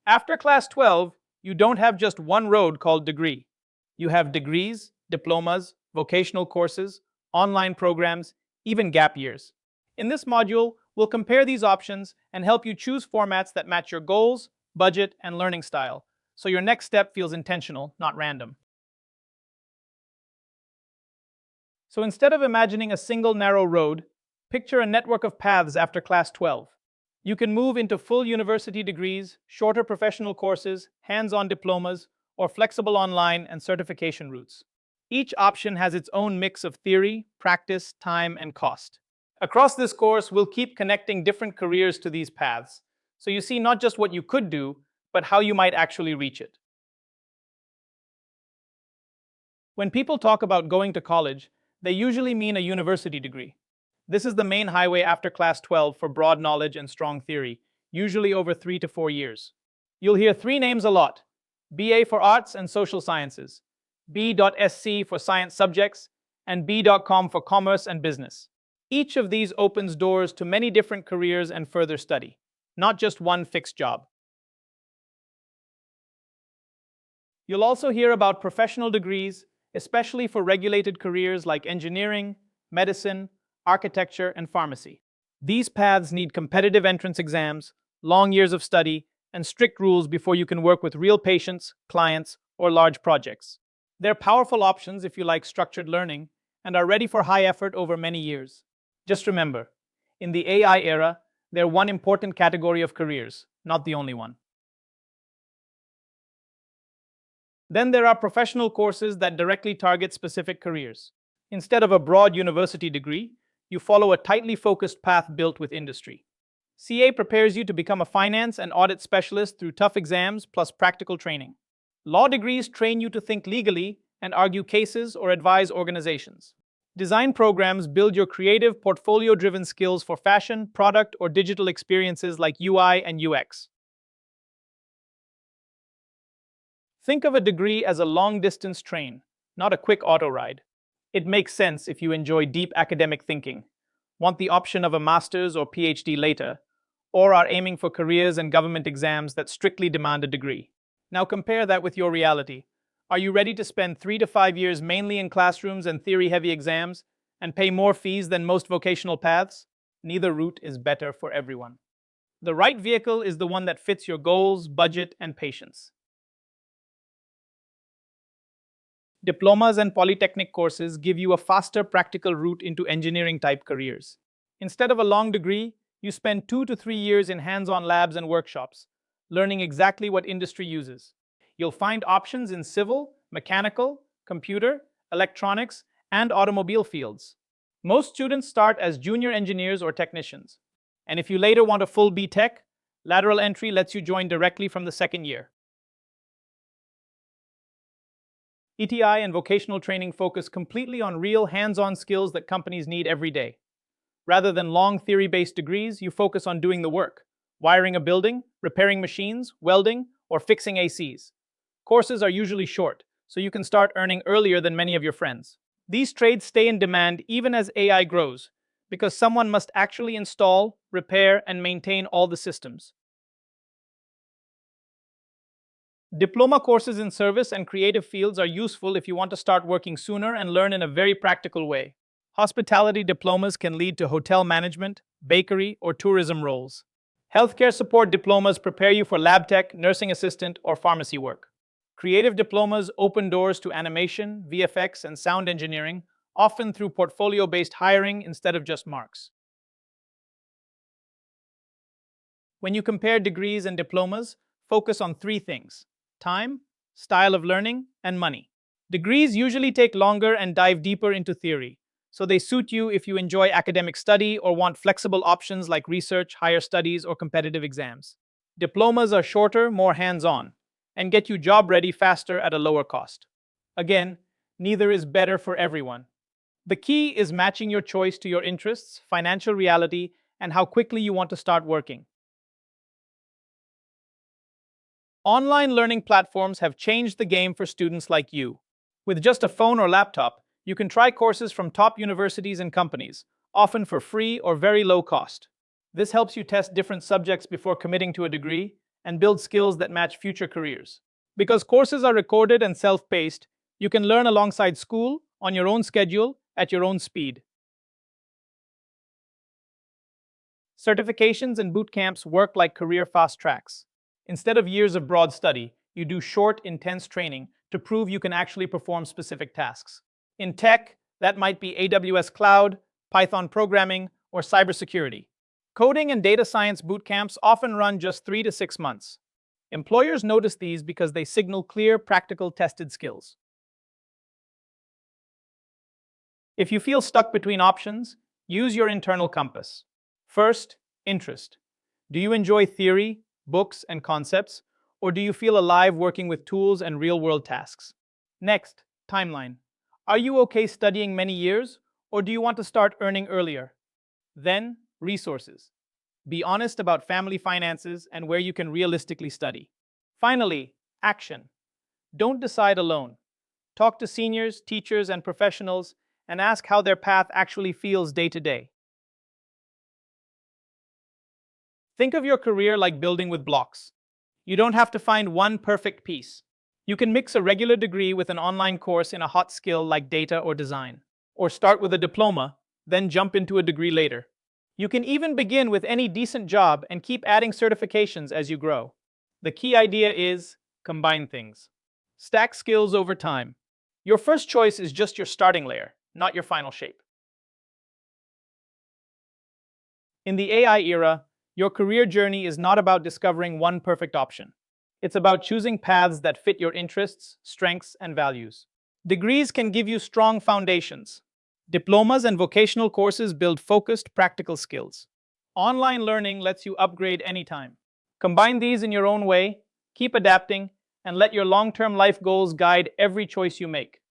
After class 12, you don't have just one road called degree. You have degrees, diplomas, vocational courses, online programs, even gap years. In this module, we'll compare these options and help you choose formats that match your goals, budget, and learning style, so your next step feels intentional, not random. So instead of imagining a single narrow road, picture a network of paths after class 12. You can move into full university degrees, shorter professional courses, hands-on diplomas, or flexible online and certification routes. Each option has its own mix of theory, practice, time, and cost. Across this course, we'll keep connecting different careers to these paths, so you see not just what you could do, but how you might actually reach it. When people talk about going to college, they usually mean a university degree. This is the main highway after class 12 for broad knowledge and strong theory, usually over 3 to 4 years. You'll hear three names a lot: BA for Arts and Social Sciences, B.Sc for Science Subjects, and B.Com for Commerce and Business. Each of these opens doors to many different careers and further study, not just one fixed job. You'll also hear about professional degrees, especially for regulated careers like engineering, medicine, architecture, and pharmacy. These paths need competitive entrance exams, long years of study, and strict rules before you can work with real patients, clients, or large projects. They're powerful options if you like structured learning and are ready for high effort over many years. Just remember, in the AI era, they're one important category of careers, not the only one. Then there are professional courses that directly target specific careers. Instead of a broad university degree, you follow a tightly focused path built with industry. CA prepares you to become a finance and audit specialist through tough exams plus practical training. Law degrees train you to think legally and argue cases or advise organizations. Design programs build your creative, portfolio-driven skills for fashion, product, or digital experiences like UI and UX. Think of a degree as a long-distance train, not a quick auto ride. It makes sense if you enjoy deep academic thinking, want the option of a master's or PhD later, or are aiming for careers and government exams that strictly demand a degree. Now compare that with your reality. Are you ready to spend 3 to 5 years mainly in classrooms and theory-heavy exams and pay more fees than most vocational paths? Neither route is better for everyone. The right vehicle is the one that fits your goals, budget, and patience. Diplomas and polytechnic courses give you a faster practical route into engineering-type careers. Instead of a long degree, you spend 2 to 3 years in hands-on labs and workshops, learning exactly what industry uses. You'll find options in civil, mechanical, computer, electronics, and automobile fields. Most students start as junior engineers or technicians. And if you later want a full B.Tech, lateral entry lets you join directly from the second year. ETI and vocational training focus completely on real hands-on skills that companies need every day. Rather than long theory-based degrees, you focus on doing the work: wiring a building, repairing machines, welding, or fixing ACs. Courses are usually short, so you can start earning earlier than many of your friends. These trades stay in demand even as AI grows, because someone must actually install, repair, and maintain all the systems. Diploma courses in service and creative fields are useful if you want to start working sooner and learn in a very practical way. Hospitality diplomas can lead to hotel management, bakery, or tourism roles. Healthcare support diplomas prepare you for lab tech, nursing assistant, or pharmacy work. Creative diplomas open doors to animation, VFX, and sound engineering, often through portfolio-based hiring instead of just marks. When you compare degrees and diplomas, focus on three things: time, style of learning, and money. Degrees usually take longer and dive deeper into theory, so they suit you if you enjoy academic study or want flexible options like research, higher studies, or competitive exams. Diplomas are shorter, more hands-on, and get you job-ready faster at a lower cost. Again, neither is better for everyone. The key is matching your choice to your interests, financial reality, and how quickly you want to start working. Online learning platforms have changed the game for students like you. With just a phone or laptop, you can try courses from top universities and companies, often for free or very low cost. This helps you test different subjects before committing to a degree and build skills that match future careers. Because courses are recorded and self-paced, you can learn alongside school, on your own schedule, at your own speed. Certifications and boot camps work like career fast tracks. Instead of years of broad study, you do short, intense training to prove you can actually perform specific tasks. In tech, that might be AWS Cloud, Python programming, or cybersecurity. Coding and data science boot camps often run just 3 to 6 months. Employers notice these because they signal clear, practical, tested skills. If you feel stuck between options, use your internal compass. First, interest. Do you enjoy theory, books, and concepts, or do you feel alive working with tools and real-world tasks? Next, timeline. Are you okay studying many years, or do you want to start earning earlier? Then, resources. Be honest about family finances and where you can realistically study. Finally, action. Don't decide alone. Talk to seniors, teachers, and professionals and ask how their path actually feels day to day. Think of your career like building with blocks. You don't have to find one perfect piece. You can mix a regular degree with an online course in a hot skill like data or design. Or start with a diploma, then jump into a degree later. You can even begin with any decent job and keep adding certifications as you grow. The key idea is combine things. Stack skills over time. Your first choice is just your starting layer, not your final shape. In the AI era, your career journey is not about discovering one perfect option. It's about choosing paths that fit your interests, strengths, and values. Degrees can give you strong foundations. Diplomas and vocational courses build focused, practical skills. Online learning lets you upgrade anytime. Combine these in your own way, keep adapting, and let your long-term life goals guide every choice you make.